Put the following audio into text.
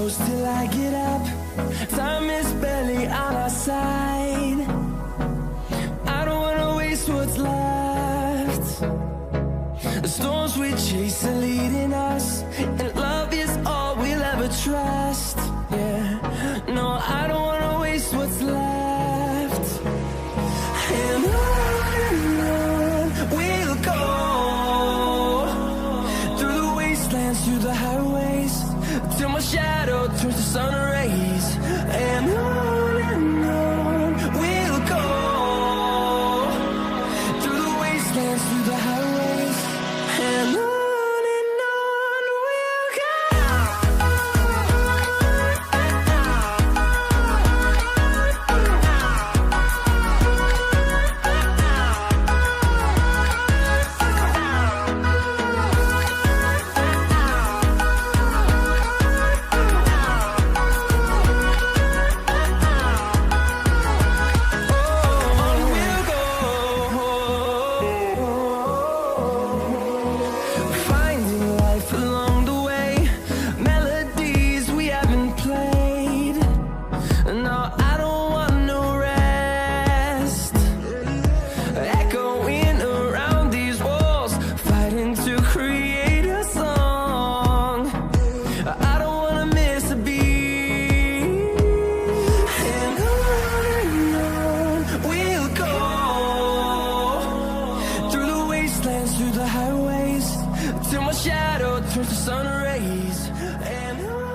close till I get up. Time is barely on our side. I don't wanna waste what's left. The storms we chase are leading us, and love is all we'll ever trust. Yeah, no, I don't wanna waste what's left. And on we'll go, through the wastelands, through the highways, till my shadow turns to sun rays. And on we'll go, through the wastelands, through the highways, and on we'll go. Finding life along the way, melodies we haven't played. No, I don't want no rest. Echoing around these walls, fighting to create a song. I don't wanna miss a beat. And on we'll go, through the wastelands, through the highways, till my shadow turns to sun rays. And on